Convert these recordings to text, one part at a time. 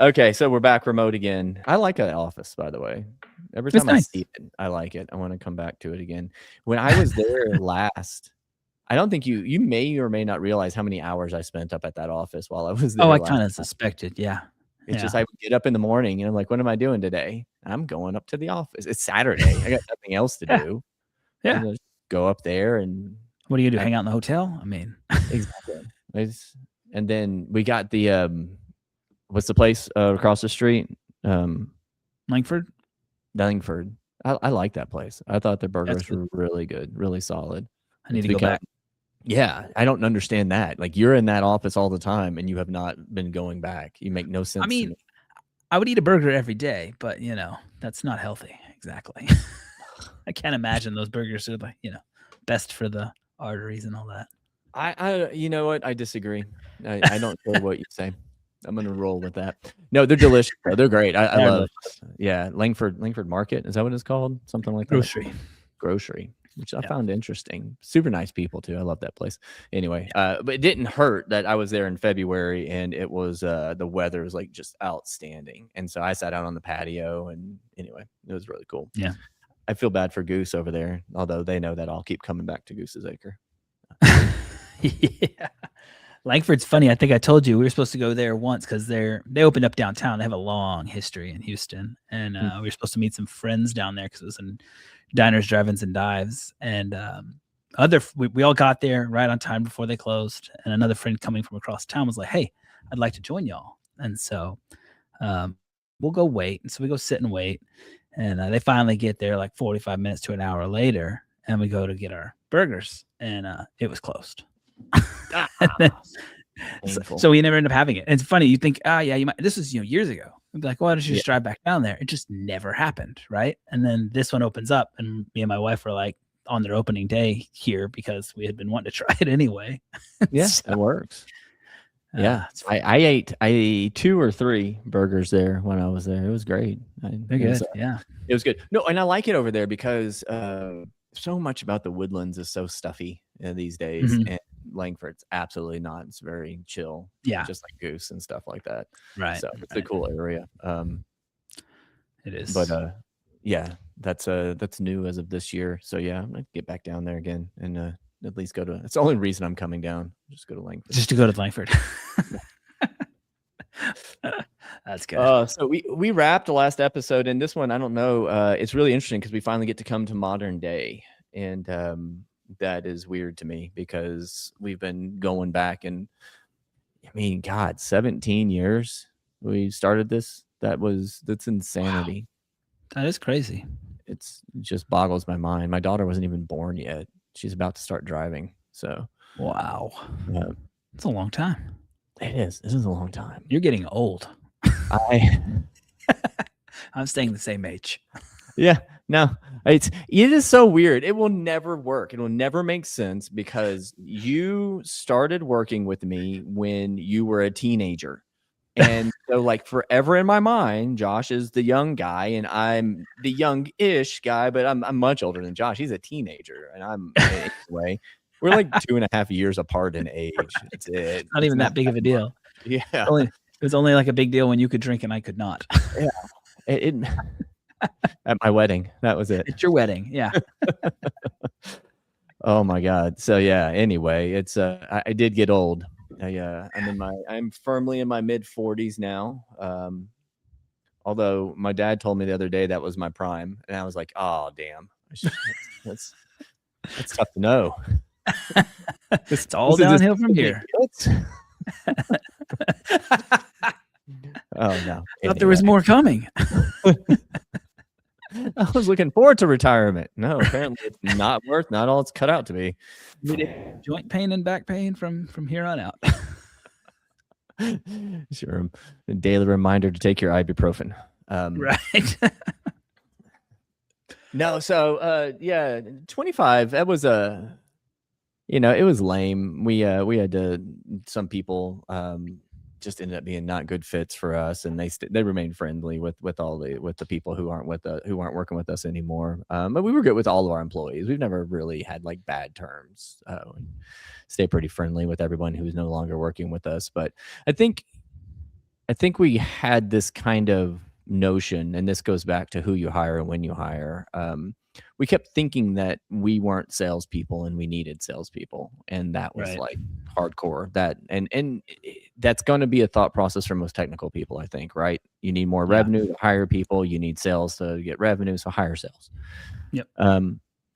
Okay, so we're back remote again. I like that office, by the way. Every It's time I nice. see it, I like it. I want to come back to it again. When I was there last, I don't think you may or may not realize how many hours I spent up at that office while I was Oh, there I last kind of time. suspected. Yeah. It's just Yeah. I would get up in the morning and I'm like, what am I doing today? I'm going up to the office. It's Saturday. I got nothing else to Yeah. do. Yeah. And just go up there and What are you gonna do? Hang out in the hotel? I mean, exactly. And then we got the what's the place across the street? Langford. Dullingford. I like that place. I thought their That's burgers good. were really good, really solid. I need It's to go become back. yeah, I don't understand that. Like you're in that office all the time and you have not been going back. You make no I sense to mean, me. I would eat a burger every day, but that's not healthy. Exactly. I can't imagine those burgers are like, best for the arteries and all that. I you know what? I disagree. I don't care what you say. I'm gonna roll with that. No, they're delicious though. They're great. I They're love delicious. yeah, Langford Market. Is that what it's called? Something like that. Grocery. Grocery, which I Yeah. found interesting. Super nice people too. I love that place. Anyway, but it didn't hurt that I was there in February and it was the weather was like just outstanding. And so I sat out on the patio and anyway, it was really cool. Yeah. I feel bad for Goose over there, although they know that I'll keep coming back to Goose's Acre. Yeah. Langford's funny. I think I told you we were supposed to go there once because they opened up downtown. They have a long history in Houston, and we were supposed to meet some friends down there because it was in diners, drive-ins, and dives. And we all got there right on time before they closed. And another friend coming from across town was like, "Hey, I'd like to join y'all." And so we'll go wait. And so we go sit and wait, and they finally get there like 45 minutes to an hour later, and we go to get our burgers, and it was closed. So we never end up having it. And it's funny. You think, yeah, you might. This was years ago. I'd be like, why don't you just drive back down there? It just never happened, right? And then this one opens up, and me and my wife were like on their opening day here because we had been wanting to try it anyway. Yes, So, it works. Yeah, I ate 2 or 3 burgers there when I was there. It was great. They're good. Yeah, it was good. No, and I like it over there because so much about the Woodlands is so stuffy these days, and Langford's absolutely not. It's very chill. Yeah, just like Goose and stuff like that. Right. So it's a cool area. It is. But yeah, that's new as of this year. So yeah, I'm gonna get back down there again and at least go to. It's the only reason I'm coming down. Just go to Langford. Just to go to Langford. That's good. So we wrapped the last episode, and this one I don't know. It's really interesting because we finally get to come to modern day, and that is weird to me because we've been going back, and I mean, God, 17 years we started this. That's insanity. Wow. That is crazy. It just boggles my mind. My daughter wasn't even born yet. She's about to start driving. So wow, it's a long time. It is. This is a long time. You're getting old. I'm staying the same age. Yeah, no, it is so weird. It will never work. It will never make sense because you started working with me when you were a teenager. And so like forever in my mind, Josh is the young guy and I'm the young-ish guy, but I'm much older than Josh. He's a teenager and I'm anyway. We're like 2.5 years apart in age. That's it. It's not even that big of a deal. Yeah. It was only like a big deal when you could drink and I could not. Yeah. At my wedding. That was it. At your wedding. Yeah. Oh my God. So yeah, anyway, it's I did get old. I'm firmly in my mid-40s now. Although my dad told me the other day that was my prime, and I was like, oh damn. That's tough to know. It's all downhill from here. Oh no. I thought there was more coming. I was looking forward to retirement. No, apparently it's not all it's cut out to be. Joint pain and back pain from here on out. Sure. A daily reminder to take your ibuprofen. Right. No, so yeah, 25. That was it was lame. We had to some people just ended up being not good fits for us, and they remained friendly with the people who aren't working with us anymore. But we were good with all of our employees. We've never really had like bad terms. Stay pretty friendly with everyone who's no longer working with us. But I think I think we had this kind of notion, and this goes back to who you hire and when you hire. We kept thinking that we weren't salespeople and we needed salespeople, and that was Right. like hardcore. That's going to be a thought process for most technical people, I think. Right? You need more Yeah. revenue to hire people. You need sales to get revenue, so hire sales. Yep.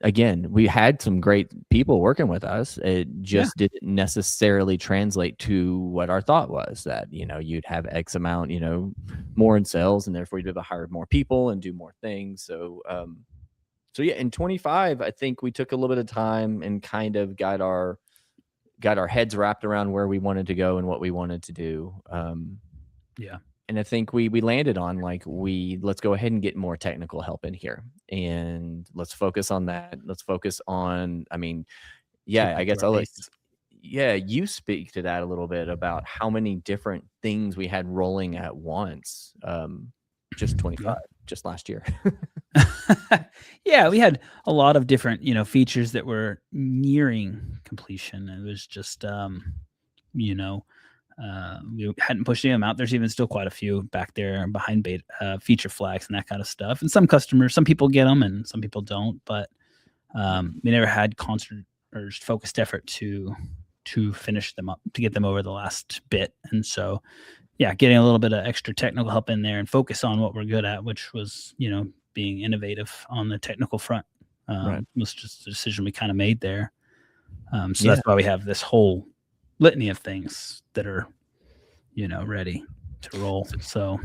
Again, we had some great people working with us. It just didn't necessarily translate to what our thought was, that, you'd have X amount, more in sales, and therefore you'd be able to hire more people and do more things. So yeah, in 25, I think we took a little bit of time and kind of got our heads wrapped around where we wanted to go and what we wanted to do. Yeah. And I think we landed on, like, let's go ahead and get more technical help in here, and let's focus on that. Let's focus on, Get I back to guess our I'll base. you speak to that a little bit about how many different things we had rolling at once. Just 25, just last year. Yeah, we had a lot of different, features that were nearing completion. It was just, we hadn't pushed them out. There's even still quite a few back there behind beta, feature flags and that kind of stuff. And some people get them and some people don't. But we never had constant or focused effort to finish them up, to get them over the last bit. And so, yeah, getting a little bit of extra technical help in there and focus on what we're good at, which was, being innovative on the technical front, Right. was just a decision we kind of made there. So that's why we have this whole litany of things that are, ready to roll. So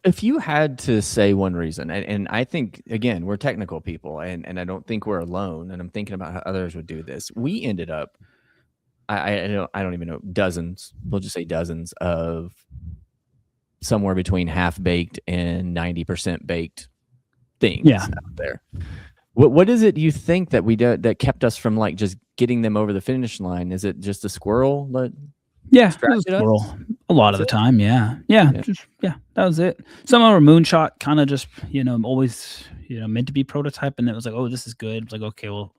if you had to say one reason, and I think, again, we're technical people, and I don't think we're alone, and I'm thinking about how others would do this. We ended up, I don't even know, dozens, we'll just say dozens of somewhere between half baked and 90% baked things out there. What is it you think that we do that kept us from, like, just getting them over the finish line? Is it just a squirrel that it was a squirrel a lot of the time. Yeah, that was it. Some of our moonshot kind of just, always, meant to be prototype, and it was like, oh, this is good. It's like, okay, well,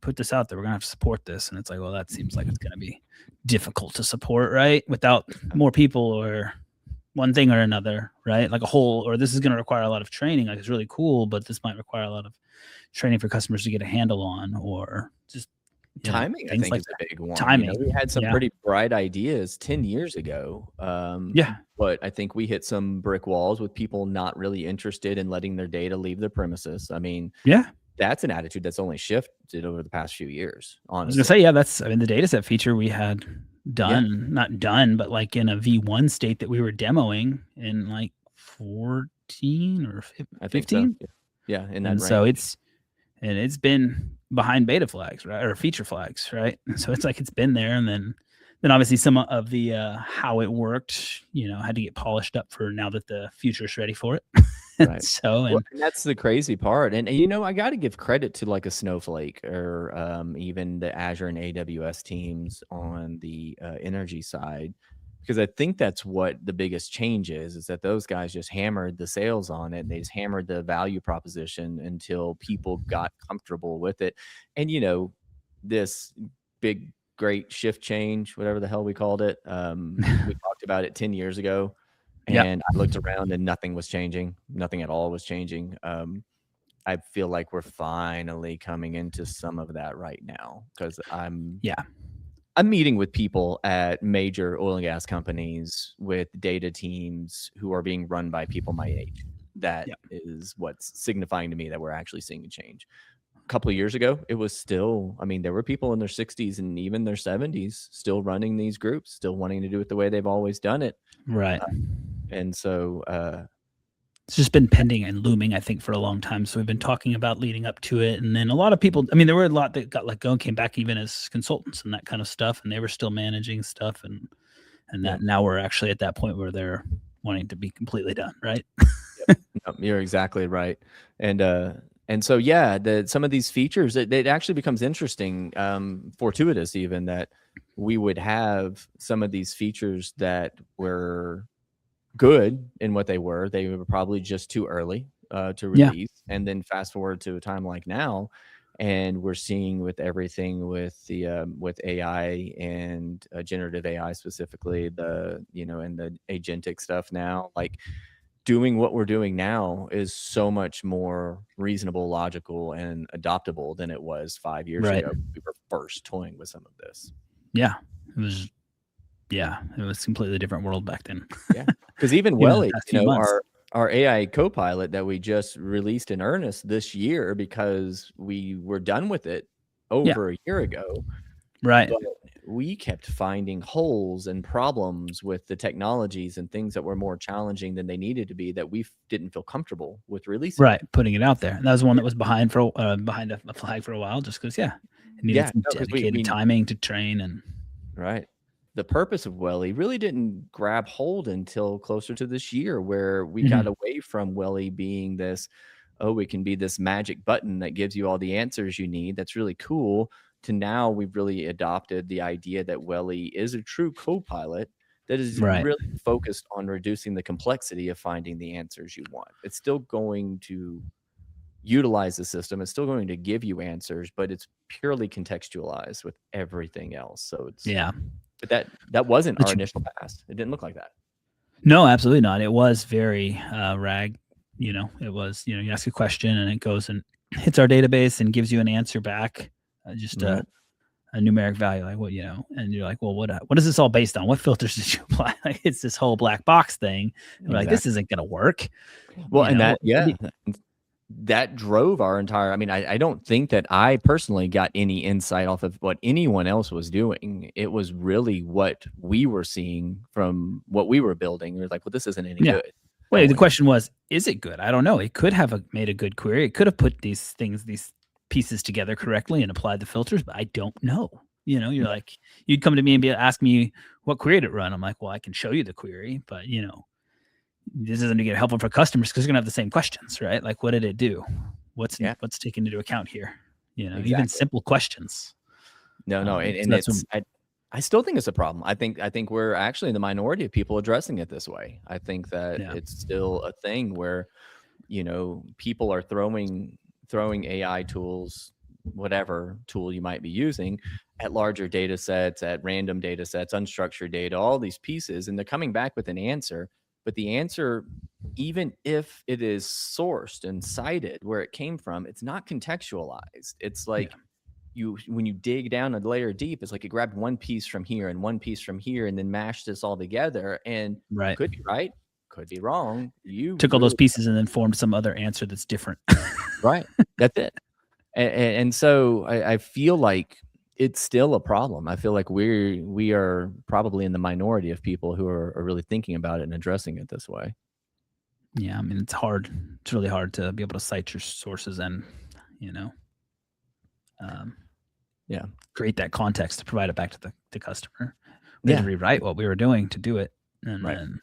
put this out there, we're gonna have to support this, and it's like, well, that seems like it's gonna be difficult to support, right, without more people or one thing or another, right? Like or this is going to require a lot of training. Like, it's really cool, but this might require a lot of training for customers to get a handle on, or just timing. I think is a big one. Timing. We had some pretty bright ideas 10 years ago. But I think we hit some brick walls with people not really interested in letting their data leave their premises. That's an attitude that's only shifted over the past few years, honestly. I was gonna say, that's, the data set feature we had not done, but like in a V1 state that we were demoing in like 14 or 15. I think so. Yeah, in that range. So it's been behind beta flags, right, or feature flags, right? And so it's like it's been there, and then obviously some of the how it worked, had to get polished up for now that the future is ready for it. Right. So, and that's the crazy part. And I got to give credit to, like, a Snowflake or even the Azure and AWS teams on the energy side, because I think that's what the biggest change is that those guys just hammered the sales on it. They just hammered the value proposition until people got comfortable with it. And, this big, great shift change, whatever the hell we called it, we talked about it 10 years ago. And I looked around and nothing was changing. Nothing at all was changing. I feel like we're finally coming into some of that right now, because I'm meeting with people at major oil and gas companies with data teams who are being run by people my age. That is what's signifying to me that we're actually seeing a change. A couple of years ago, it was still, there were people in their 60s and even their 70s still running these groups, still wanting to do it the way they've always done it. Right. And so it's just been pending and looming, I think, for a long time. So we've been talking about leading up to it. And then a lot of people, there were a lot that got let go and came back even as consultants and that kind of stuff. And they were still managing stuff. And that now we're actually at that point where they're wanting to be completely done. Right. You're exactly right. And so, some of these features, it actually becomes interesting, fortuitous even, that we would have some of these features that were good in what they were probably just too early to release. And then fast forward to a time like now, And we're seeing with everything with AI and generative AI specifically, and the agentic stuff now, like doing what we're doing now is so much more reasonable, logical, and adoptable than it was 5 years Right. ago when we were first toying with some of this. Yeah. It was a completely different world back then. Yeah, because even Even the Welly, past few months. our AI Copilot that we just released in earnest this year, because we were done with it Yeah. over a year ago, Right. but we kept finding holes and problems with the technologies and things that were more challenging than they needed to be that we didn't feel comfortable with releasing Right. it. Putting it out there. And that was one that was behind behind a flag for a while, just because, it needed Yeah, some no, 'cause dedicated timing to train and right. The purpose of Welly really didn't grab hold until closer to this year, where we got away from Welly being this, oh, it can be this magic button that gives you all the answers you need. That's really cool. To now, we've really adopted the idea that Welly is a true co-pilot that is Right. really focused on reducing the complexity of finding the answers you want. It's still going to utilize the system. It's still going to give you answers, but it's purely contextualized with everything else. So it's, Yeah. but that wasn't But our you initial pass. It didn't look like that. No, absolutely not. It was very rag. It was, you ask a question and it goes and hits our database and gives you an answer back, just Right. a numeric value, like and you're like, well, what is this all based on? What filters did you apply? Like, it's this whole black box thing. And we're like, this isn't going to work. Well, and What that drove our entire. I mean, I don't think that I personally got any insight off of what anyone else was doing. It was really what we were seeing from what we were building. We're like, well, this isn't any good. Wait, the question was, is it good? I don't know. It could have made a good query. It could have put these pieces together correctly and applied the filters, but I don't know. You're like, you'd come to me and ask me what query to run. I'm like, well, I can show you the query, but this isn't going to get helpful for customers because they're going to have the same questions, right? Like, what did it do? What's taken into account here? Even simple questions. No, and it's. I still think it's a problem. I think we're actually in the minority of people addressing it this way. I think that it's still a thing where, people are throwing AI tools, whatever tool you might be using, at larger data sets, at random data sets, unstructured data, all these pieces, and they're coming back with an answer. But the answer, even if it is sourced and cited where it came from, it's not contextualized. It's like when you dig down a layer deep, it's like it grabbed one piece from here and one piece from here and then mashed this all together, and could be right, could be wrong. You took all those pieces and then formed some other answer that's different. Right. That's it. And so I feel like it's still a problem. I feel like we are probably in the minority of people who are really thinking about it and addressing it this way. Yeah, I mean, it's hard. It's really hard to be able to cite your sources and, create that context to provide it back to the customer. We had to rewrite what we were doing to do it. And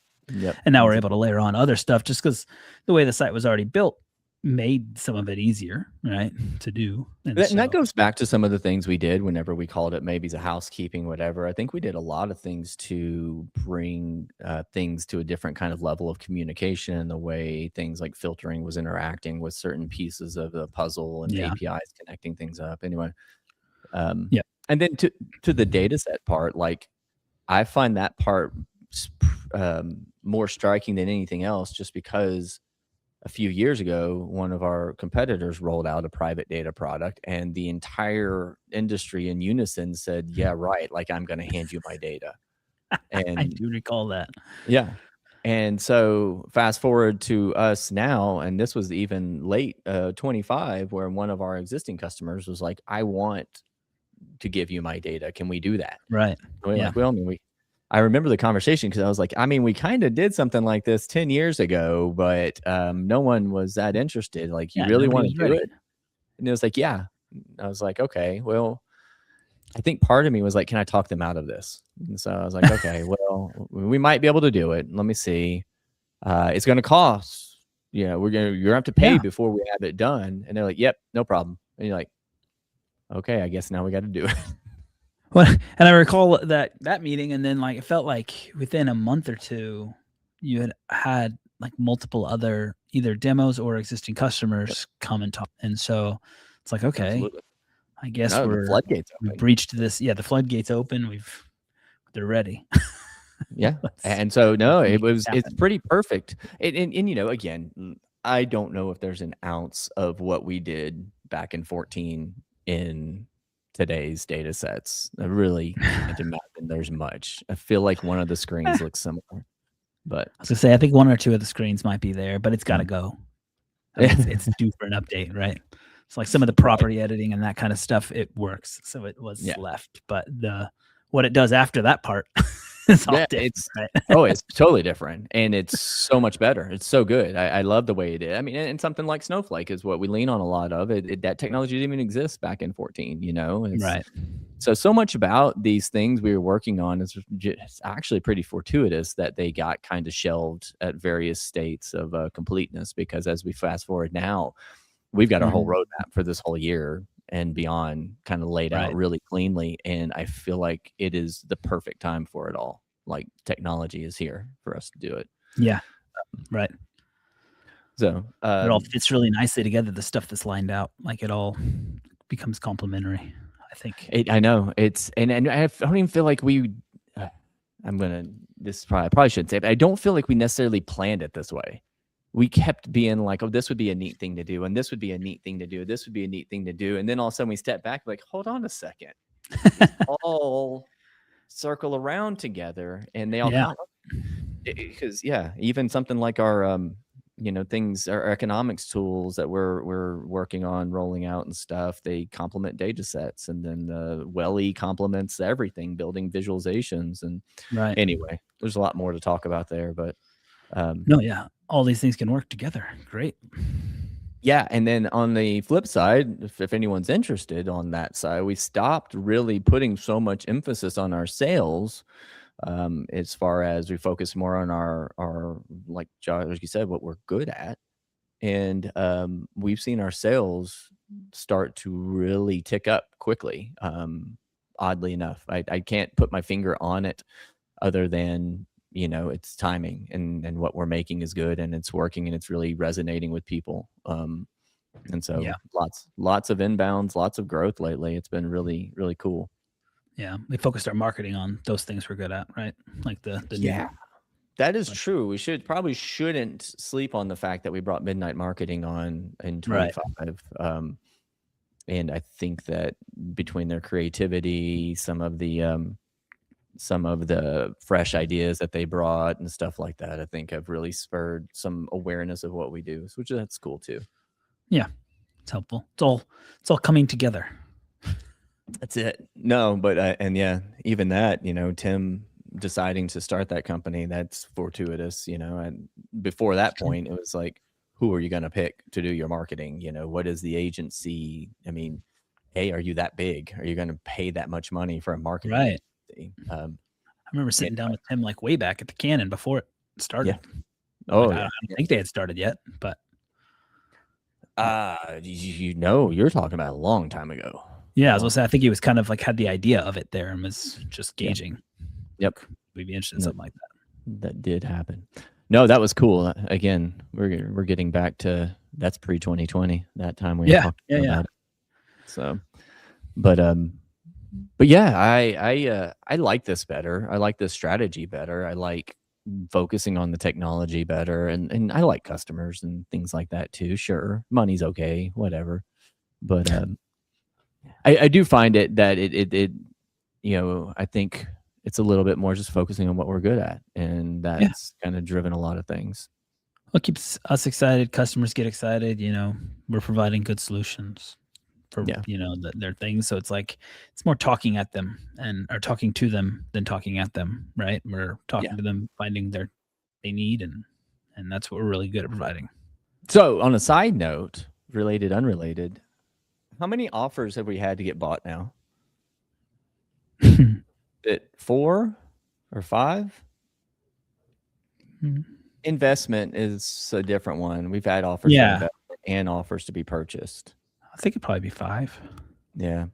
and now we're able to layer on other stuff just because the way the site was already built made some of it easier, right, to do. And that goes back to some of the things we did whenever we called it maybe the housekeeping, whatever. I think we did a lot of things to bring things to a different kind of level of communication, the way things like filtering was interacting with certain pieces of the puzzle and APIs connecting things up. Anyway, and then to the data set part, like I find that part more striking than anything else, just because a few years ago, one of our competitors rolled out a private data product, and the entire industry in unison said, yeah, right, like I'm going to hand you my data. And I do recall that. Yeah. And so fast forward to us now, and this was even late 25, where one of our existing customers was like, I want to give you my data. Can we do that? Right. Like, well, I remember the conversation because I was like, I mean, we kind of did something like this 10 years ago, but no one was that interested. Like, you really want to do it? And it was like, yeah. I was like, okay, well, I think part of me was like, can I talk them out of this? And so I was like, okay, well, we might be able to do it. Let me see. It's going to cost, you're going to have to pay before we have it done. And they're like, yep, no problem. And you're like, okay, I guess now we got to do it. Well, and I recall that meeting, and then like it felt like within a month or two, you had like multiple other either demos or existing customers come and talk. And so It's like, okay, Absolutely. I guess No, the floodgates we've open. breached this. Yeah, the floodgates open. They're ready. Yeah. Let's And so no, make this it's happen. pretty perfect. And again, I don't know if there's an ounce of what we did back in 14 in today's data sets. I really can't imagine there's much. I feel like one of the screens looks similar, but I was gonna say, I think one or two of the screens might be there, but it's got to Mm. go. I mean, it's due for an update, right? It's like some of the property editing and that kind of stuff, it works, so it was Yeah. left. But what it does after that part is all Yeah, different, it's right? it's totally different, and it's so much better. It's so good. I love the way it is. I mean, and something like Snowflake is what we lean on a lot of. That technology didn't even exist back in 14. It's Right. so much about these things we were working on is just actually pretty fortuitous that they got kind of shelved at various states of completeness. Because as we fast forward now, we've got our whole Mhm. roadmap for this whole year and beyond kind of laid out Right. really cleanly. And I feel like it is the perfect time for it all. Like technology is here for us to do it. Yeah. Right. So, It all fits really nicely together. The stuff that's lined out, like it all becomes complementary. I think. I know it's, and I don't even feel like I probably shouldn't say it, but I don't feel like we necessarily planned it this way. We kept being like, oh, this would be a neat thing to do. And this would be a neat thing to do. This would be a neat thing to do. And then all of a sudden we step back, like, hold on a second. These all circle around together and they all Yeah. come because even something like our things, our economics tools that we're working on rolling out and stuff, they complement data sets, and then the WellE complements everything, building visualizations. And Right. anyway, there's a lot more to talk about there, but No, yeah. All these things can work together. Great. yeah. And then on the flip side, if anyone's interested on that side, we stopped really putting so much emphasis on our sales, as far as we focus more on our like Josh, like you said, what we're good at. And we've seen our sales start to really tick up quickly. Oddly enough, I can't put my finger on it other than it's timing, and what we're making is good and it's working and it's really resonating with people. And so Yeah. lots of inbounds, lots of growth lately. It's been really, really cool. Yeah. We focused our marketing on those things we're good at, right? Like the new. Yeah, that is Like, true. We shouldn't sleep on the fact that we brought midnight marketing on in right. 25. And I think that between their creativity, some of the fresh ideas that they brought and stuff like that, I think have really spurred some awareness of what we do, which that's cool too. Yeah. It's helpful. It's all coming together. That's it. No, but and yeah, even that, Tim deciding to start that company, that's fortuitous, and before that point, it was like, who are you going to pick to do your marketing? What is the agency? I mean, hey, are you that big? Are you going to pay that much money for a marketing Right. agency? I remember sitting down with Tim like way back at the Canon before it started. Yeah. Oh, Like, I yeah. don't think they had started yet, but You're talking about a long time ago. yeah, I was gonna say I think he was kind of like had the idea of it there and was just Yeah. gauging. Yep. We'd be interested in something like that. That did happen. No, that was cool. Again, we're getting back to that's pre 2020. That time we Yeah. talked Yeah. about Yeah. it. So, but yeah, I like this better. I like this strategy better. I like focusing on the technology better, and I like customers and things like that too. Sure, money's okay, whatever. But I do find it that it I think it's a little bit more just focusing on what we're good at, and that's kind of driven a lot of things. What keeps us excited? Customers get excited. We're providing good solutions for Yeah. their things. So it's like it's more talking at them or talking to them than talking at them, right? We're talking Yeah. to them, finding they need, and that's what we're really good at providing. So on a side note, related, unrelated, how many offers have we had to get bought now? It 4 or 5? Investment is a different one. We've had offers for investment and offers to be purchased. I think it'd probably be 5. Yeah.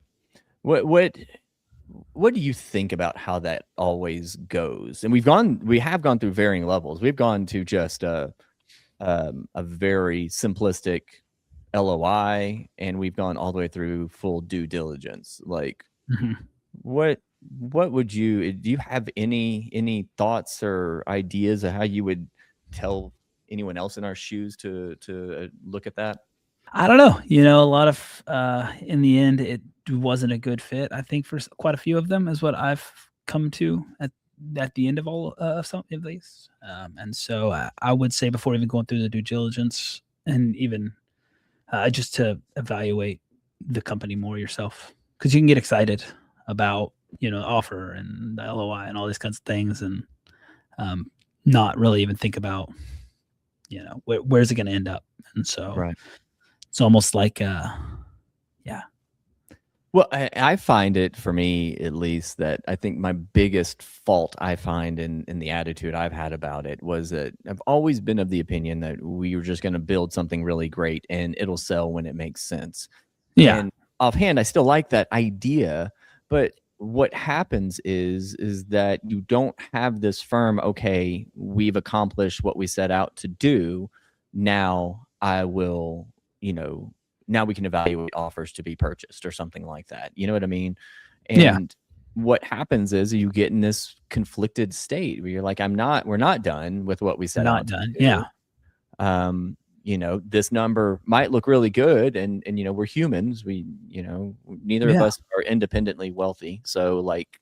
What do you think about how that always goes? And we have gone through varying levels. We've gone to just a very simplistic LOI, and we've gone all the way through full due diligence. Like, Mhm. what what would you do you have any thoughts or ideas of how you would tell anyone else in our shoes to look at that? I don't know. You know, a lot of in the end, it wasn't a good fit. I think for quite a few of them is what I've come to at the end of all of some of these. And so I would say before even going through the due diligence and even just to evaluate the company more yourself, because you can get excited about offer and the LOI and all these kinds of things, and um, not really even think about where's it going to end up. And so Right. it's almost like yeah. Well, I find it, for me at least, that I think my biggest fault I find in the attitude I've had about it was that I've always been of the opinion that we were just going to build something really great and it'll sell when it makes sense. Yeah. And offhand, I still like that idea, but what happens is that you don't have this firm, okay, we've accomplished what we set out to do. Now I will, you know, now we can evaluate offers to be purchased or something like that. You know what I mean? Yeah. And what happens is you get in this conflicted state where you're like, we're not done with what we We're set not out to done. do. Yeah. This number might look really good, and we're humans. Neither of Yeah. us are independently wealthy, so like,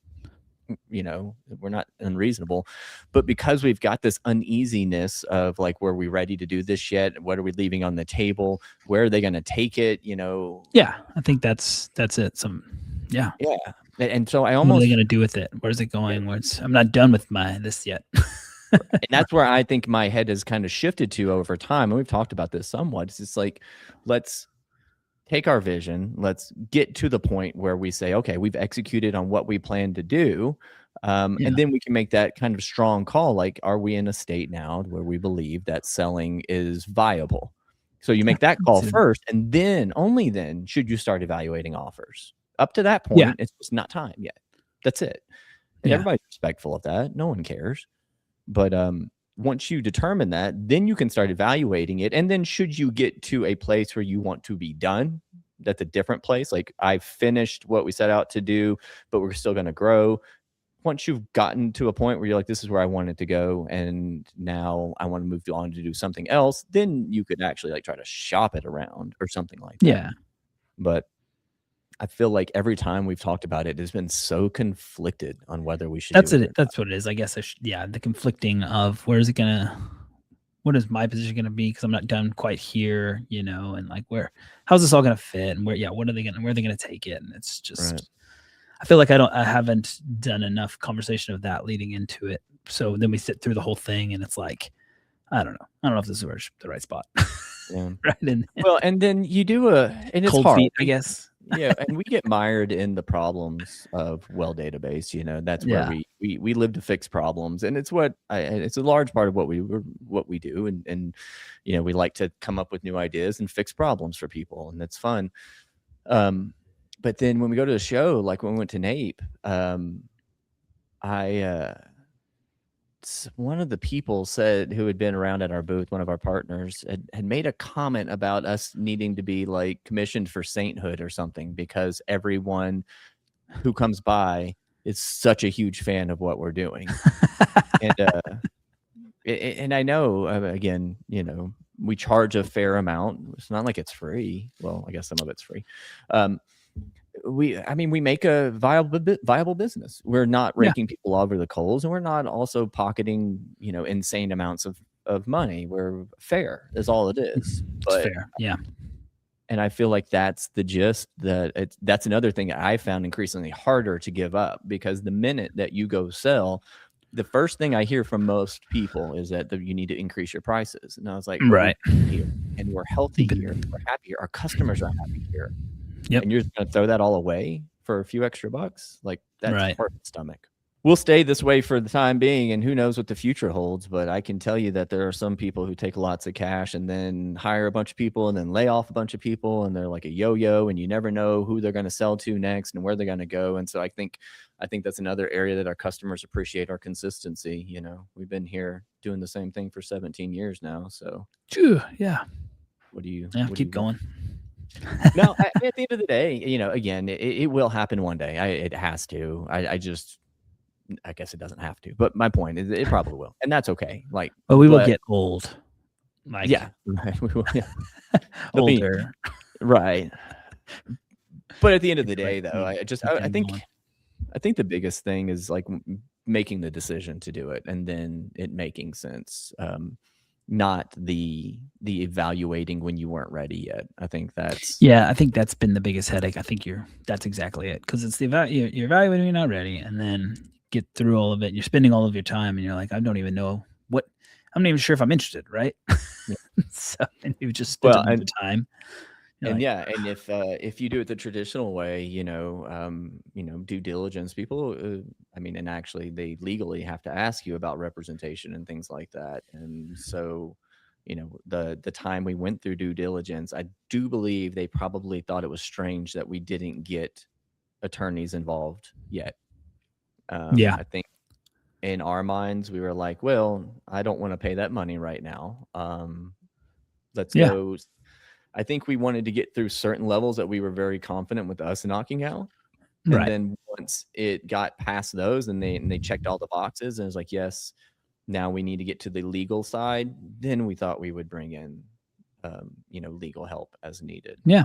we're not unreasonable. But because we've got this uneasiness of like, were we ready to do this yet? What are we leaving on the table? Where are they going to take it? Yeah. I think that's it. Yeah. Yeah. And so I What are they almost, gonna do with it? Where's it going? I'm not done with this yet. and that's where I think my head has kind of shifted to over time. And we've talked about this somewhat. It's just like, let's take our vision, let's get to the point where we say, okay, we've executed on what we plan to do. Yeah. And then we can make that kind of strong call. Like, are we in a state now where we believe that selling is viable? So you make that call first, and then only then should you start evaluating offers. Up to that Yeah. point, it's just not time yet. That's it. And Yeah. everybody's respectful of that. No one cares. But once you determine that, then you can start evaluating it. And then should you get to a place where you want to be done, that's a different place. Like, I've finished what we set out to do, but we're still going to grow. Once you've gotten to a point where you're like, this is where I want it to go, and now I want to move on to do something else, then you could actually like try to shop it around or something like that. Yeah. But I feel like every time we've talked about it, it's been so conflicted on whether we should That's do it or it. That's what it is. I guess the conflicting of what is my position gonna be? Because I'm not done quite here, and like how's this all gonna fit? And where are they gonna take it? And it's just Right. I feel like I haven't done enough conversation of that leading into it. So then we sit through the whole thing and it's like, I don't know. I don't know if this is the right spot. Yeah. Right. And Well, and then you do and it's cold hard. feet, I guess. Yeah, and we get mired in the problems of WellDatabase. That's where Yeah. we live to fix problems, and it's it's a large part of what we do, and we like to come up with new ideas and fix problems for people, and that's fun. But then when we go to the show, like when we went to NAPE, I one of the people said, who had been around at our booth, one of our partners had made a comment about us needing to be like commissioned for sainthood or something, because everyone who comes by is such a huge fan of what we're doing. And and I know, again, we charge a fair amount. It's not like it's free. Well, I guess some of it's free. We make a viable business. We're not raking people over the coals, and we're not also pocketing, insane amounts of money. We're fair is all it is. It's fair. Yeah. And I feel like that's the gist. That's another thing that I found increasingly harder to give up, because the minute that you go sell, the first thing I hear from most people is that you need to increase your prices. And I was like, right. We're here, and we're healthy here. We're happy here. Our customers are happy here. Yep. And you're just going to throw that all away for a few extra bucks? Like, that's right. hard to stomach. We'll stay this way for the time being, and who knows what the future holds. But I can tell you that there are some people who take lots of cash and then hire a bunch of people and then lay off a bunch of people, and they're like a yo-yo, and you never know who they're going to sell to next and where they're going to go. And so I think that's another area that our customers appreciate, our consistency. We've been here doing the same thing for 17 years now. So yeah. what do you keep going. No, at the end of the day, again, it will happen one day. It has to. I guess it doesn't have to, but my point is it probably will, and that's okay. Like, But we will but get old, like yeah, right, we will, yeah. I mean, older. right. But at the end of the It's like day, though, keep I getting going. think the biggest thing is like making the decision to do it, and then it making sense. Not the evaluating when you weren't ready yet. I think that's Yeah, I think that's been the biggest headache. I think that's exactly it, because it's you're evaluating, you're not ready, and then get through all of it. You're spending all of your time, and you're like, I don't even know what. I'm not even sure if I'm interested, right? yeah. So, and you've just spent a Well, bunch of time. You're and like, yeah, and if you do it the traditional way, due diligence, people, I mean, and actually they legally have to ask you about representation and things like that. And so, the time we went through due diligence, I do believe they probably thought it was strange that we didn't get attorneys involved yet. yeah, I think in our minds we were like, well, I don't want to pay that money right now. Let's yeah, go. I think we wanted to get through certain levels that we were very confident with us knocking out. And right, then once it got past those and they checked all the boxes and it was like, yes, now we need to get to the legal side, then we thought we would bring in legal help as needed. yeah,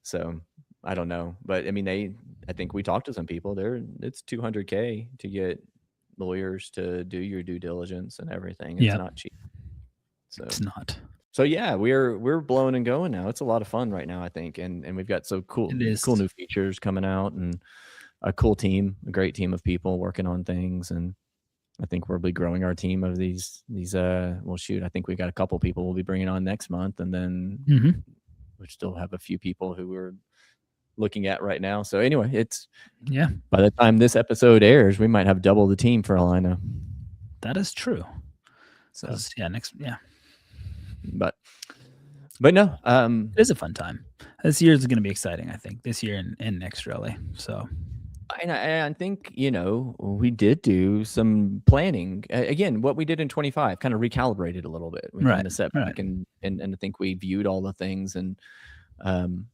So I don't know. But I mean I think we talked to some people there. It's $200K to get lawyers to do your due diligence and everything. It's yeah. not cheap. So It's not. So yeah, we're blowing and going now. It's a lot of fun right now, I think, and we've got so cool It is. new features coming out, and a cool team, a great team of people working on things, and I think we'll be growing our team of these. Well, shoot, I think we got a couple people we'll be bringing on next month, and then hmm we still have a few people who we're looking at right now. So anyway, it's Yeah, by the time this episode airs, we might have double the team for all I know. that is true. So Yeah, but no, it is a fun time. This year is going to be exciting. I think this year and next, really. So And I think, we did do some planning. Again, what we did in 25 kind of recalibrated a little bit. We right, kind of set right. back and I think we viewed all the things and, um,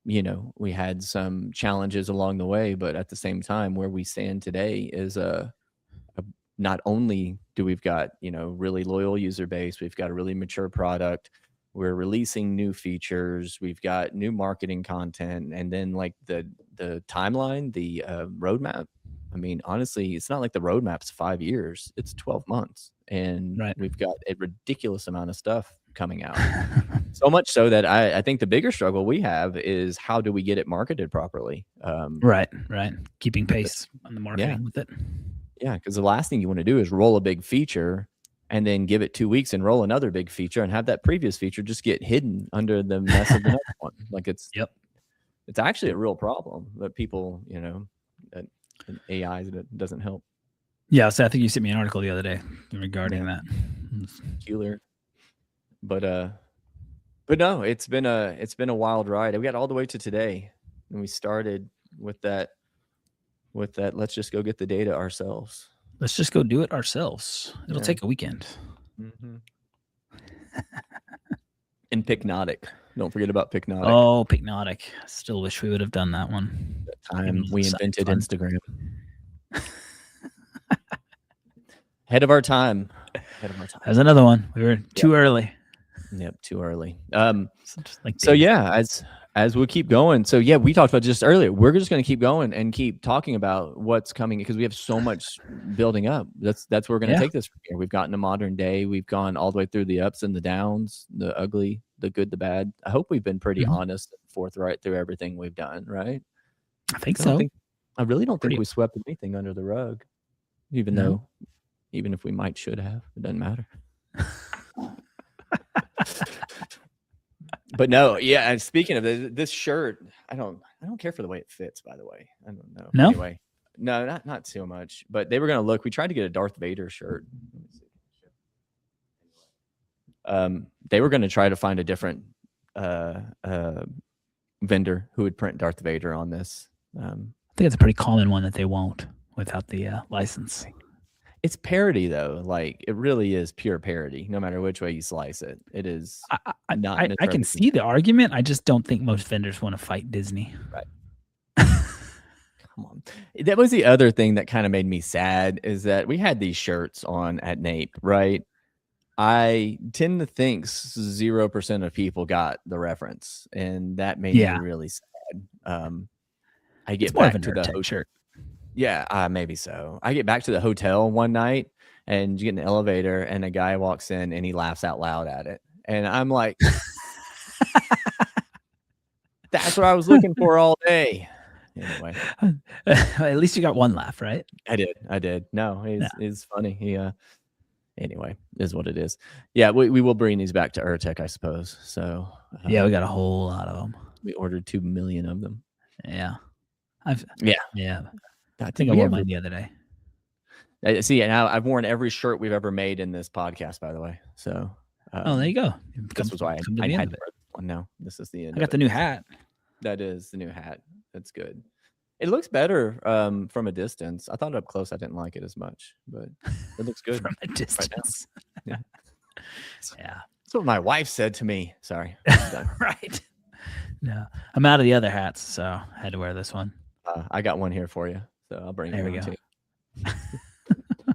we had some challenges along the way, but at the same time, where we stand today is not only do we've got, really loyal user base, we've got a really mature product, we're releasing new features, we've got new marketing content, and then like the timeline, the roadmap. I mean, honestly, it's not like the roadmap's 5 years; it's 12 months, and Right. we've got a ridiculous amount of stuff coming out. So much so that I think the bigger struggle we have is how do we get it marketed properly? Right. Keeping pace on the marketing with it. Yeah, because the last thing you want to do is roll a big feature and then give it 2 weeks and roll another big feature and have that previous feature just get hidden under the mess of the next one. Like it's actually a real problem that people, that AI doesn't help. Yeah, so I think you sent me an article the other day regarding that. Peculiar. But no, it's been a wild ride. We got all the way to today, and we started with that. Let's just go get the data ourselves. Let's just go do it ourselves. It'll take a weekend. Mm-hmm. And Picnotic. Don't forget about Picnotic. Oh, Picnotic. I still wish we would have done that one. That time we invented Instagram. Ahead of our time. There's another one. We were too early. Yep, too early. So yeah, as we keep going. So yeah, we talked about just earlier. We're just going to keep going and keep talking about what's coming because we have so much building up. That's where we're going to take this from here. We've gotten to modern day. We've gone all the way through the ups and the downs, the ugly, the good, the bad. I hope we've been pretty honest and forthright through everything we've done, right? I think so. I really don't think we swept anything under the rug, even if we should have. It doesn't matter. But no, yeah. And speaking of this shirt, I don't care for the way it fits. By the way, I don't know. No? Anyway, no, not so much. But they were gonna look. We tried to get a Darth Vader shirt. They were gonna try to find a different vendor who would print Darth Vader on this. I think it's a pretty common one that they won't without the license. It's parody though. Like it really is pure parody, no matter which way you slice it. It is not I can see the argument. I just don't think most vendors want to fight Disney. Right. Come on. That was the other thing that kind of made me sad is that we had these shirts on at NAPE, right? I tend to think 0% of people got the reference, and that made me really sad. I get back to the hotel. Shirt. Yeah, maybe so. I get back to the hotel one night, and you get in the elevator, and a guy walks in, and he laughs out loud at it, and I'm like, "That's what I was looking for all day." Anyway, at least you got one laugh, right? I did. No, he's funny. He anyway, is what it is. Yeah, we will bring these back to Urtech, I suppose. So yeah, we got a whole lot of them. We ordered 2 million of them. Yeah, I think I wore mine the other day. See, now I've worn every shirt we've ever made in this podcast, by the way. So there you go. This was why I had to wear this one. No, this is the end. I got the new hat. That is the new hat. That's good. It looks better from a distance. I thought up close I didn't like it as much, but it looks good from a distance. Right yeah. That's what my wife said to me. Sorry. Right. No, I'm out of the other hats, so I had to wear this one. I got one here for you, so I'll bring it. There we go. To you.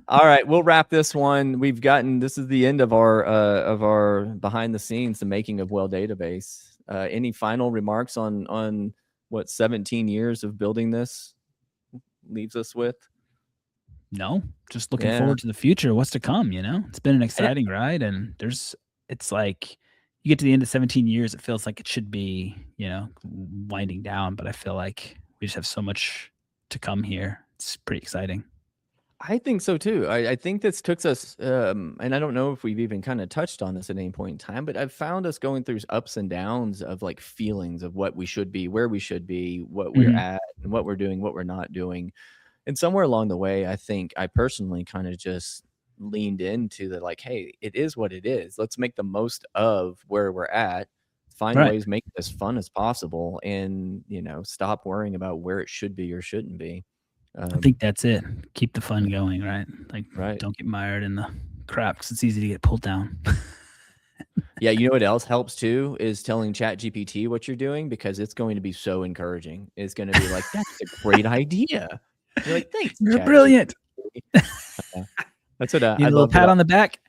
All right, we'll wrap this one. This is the end of our behind the scenes, the making of WellDatabase. Any final remarks on what 17 years of building this leaves us with? No, just looking forward to the future. What's to come? It's been an exciting ride, and it's like you get to the end of 17 years, it feels like it should be, winding down, but I feel like we just have so much to come here. It's pretty exciting. I think so too. I think this took us, and I don't know if we've even kind of touched on this at any point in time, but I've found us going through ups and downs of like feelings of what we should be, where we should be, what we're at, and what we're doing, what we're not doing. And somewhere along the way, I think I personally kind of just leaned into the like, hey, it is what it is. Let's make the most of where we're at, find ways, make it as fun as possible, and stop worrying about where it should be or shouldn't be. I think that's it. Keep the fun going, right? Like, don't get mired in the crap because it's easy to get pulled down. Yeah, you know what else helps too is telling ChatGPT what you're doing, because it's going to be so encouraging. It's going to be like, that's a great idea. You're like, thanks. You're brilliant. That's what you need a little pat on the back.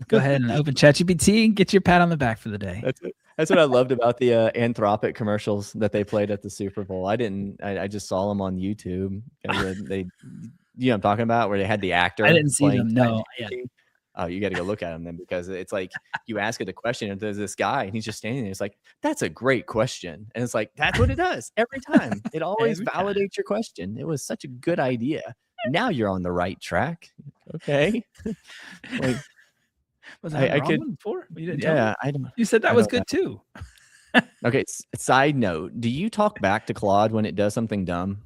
Go ahead and open ChatGPT and get your pat on the back for the day. That's what I loved about the Anthropic commercials that they played at the Super Bowl. I just saw them on YouTube. They, what I'm talking about, where they had the actor. I didn't see them. No. Yeah. Oh, you got to go look at them then, because it's like you ask it a question and there's this guy and he's just standing there. It's like, that's a great question. And it's like, that's what it does every time. It always validates your question. It was such a good idea. Now you're on the right track. Okay. Like, was that I could before? I don't. You said that was good too. Okay. Side note: do you talk back to Claude when it does something dumb?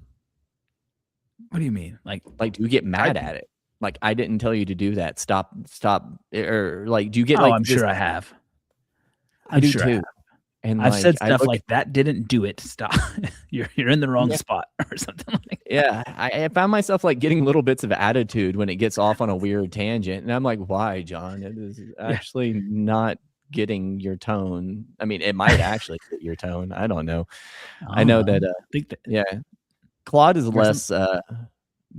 What do you mean? Like do you get mad at it? Like, I didn't tell you to do that. Stop. Or like, do you get? I'm sure I have. I do too. And I've said stuff like that didn't do it. Stop. You're in the wrong spot or something like that. Yeah. I found myself like getting little bits of attitude when it gets off on a weird tangent. And I'm like, why, John? It is actually not getting your tone. I mean, it might actually get your tone. I don't know. I know that, Claude is less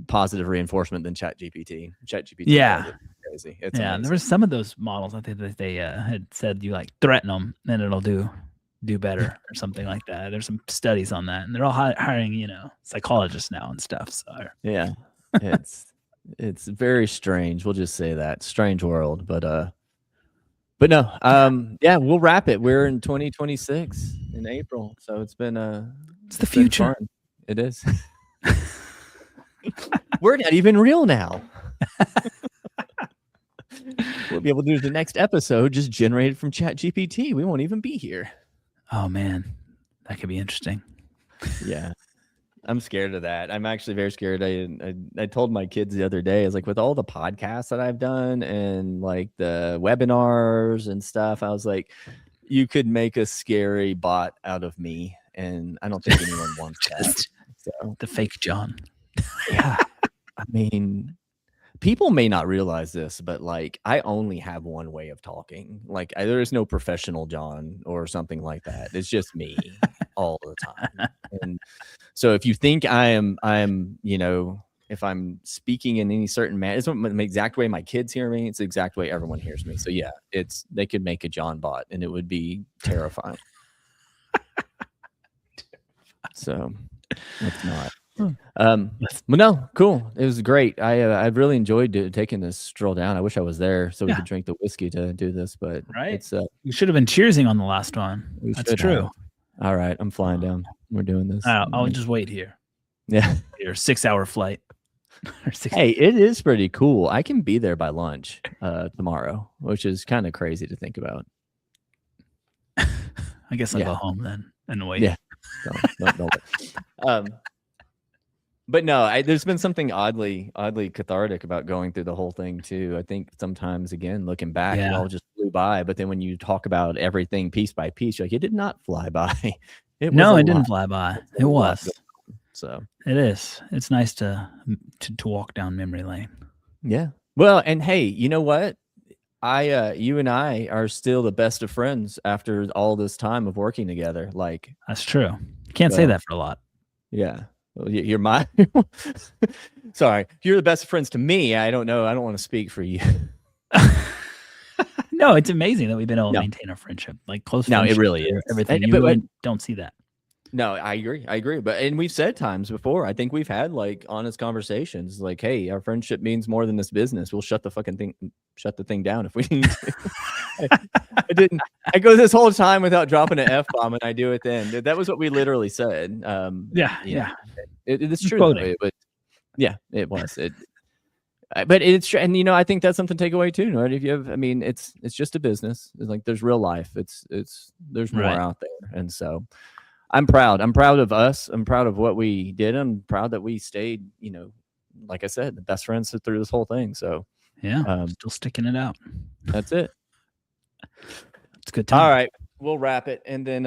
positive reinforcement than ChatGPT. ChatGPT. Yeah. Crazy. It's amazing. There were some of those models, I think, that they had said you like threaten them and it'll do better or something like that. There's some studies on that, and they're all hiring psychologists now and stuff. So yeah, it's very strange. We'll just say that strange world, but no, we'll wrap it. We're in 2026 in April, so it's the future. Fun. It is. We're not even real now. We'll be able to do the next episode just generated from ChatGPT. We won't even be here. Oh man, that could be interesting. Yeah, I'm scared of that. I'm actually very scared. I told my kids the other day, I was like, with all the podcasts that I've done and like the webinars and stuff, I was like, you could make a scary bot out of me, and I don't think anyone wants that. So the fake John. Yeah, I mean, people may not realize this, but like I only have one way of talking. Like there is no professional John or something like that. It's just me all the time. And so if you think I'm, if I'm speaking in any certain manner, it's the exact way my kids hear me. It's the exact way everyone hears me. So yeah, they could make a John bot and it would be terrifying. So it's not. But no, cool. It was great. I really enjoyed taking this stroll down. I wish I was there so we could drink the whiskey to do this, but it's you should have been cheersing on the last one. That's true. Have. All right, I'm flying down. We're doing this. I'll just wait here. Yeah, your 6-hour flight. Hey, it is pretty cool. I can be there by lunch tomorrow, which is kind of crazy to think about. I guess I'll go home then and wait. Yeah. Don't. But no, there's been something oddly cathartic about going through the whole thing too. I think sometimes, again, looking back, it all just flew by. But then when you talk about everything piece by piece, you're like, it did not fly by. It didn't fly by. It was. So it is. It's nice to walk down memory lane. Yeah. Well, and hey, you know what? You and I are still the best of friends after all this time of working together. Like that's true. You can't say that for a lot. Yeah. Well, you're my sorry. You're the best of friends to me. I don't know. I don't want to speak for you. No, it's amazing that we've been able to maintain our friendship. Like close. No, it really is. Everything. You really don't see that. No, I agree. And we've said times before, I think we've had like honest conversations like, hey, our friendship means more than this business. We'll shut the thing down if we need to. I go this whole time without dropping an F-bomb and I do it then. That was what we literally said. It's true. But yeah, it was. But it's true. And I think that's something to take away too. Right? If you have, it's just a business. It's like there's real life. There's more out there. And so I'm proud. I'm proud of us. I'm proud of what we did. I'm proud that we stayed, like I said, the best friends through this whole thing. So yeah, still sticking it out. That's it. It's a good time. All right, we'll wrap it and then,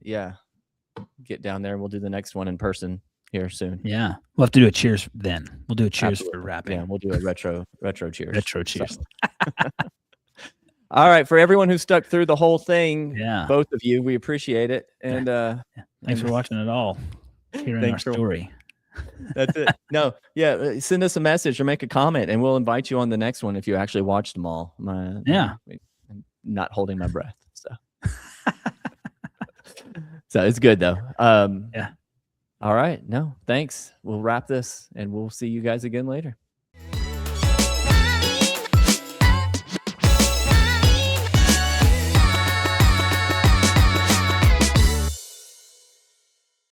get down there and we'll do the next one in person here soon. Yeah, we'll have to do a cheers then. We'll do a cheers for wrapping. Yeah, we'll do a retro cheers. Retro cheers. So. All right, for everyone who stuck through the whole thing, both of you, we appreciate it. And thanks for watching it all. Hearing our story. That's it. No, send us a message or make a comment, and we'll invite you on the next one if you actually watched them all. I'm not holding my breath. So it's good though. All right. No, thanks. We'll wrap this, and we'll see you guys again later.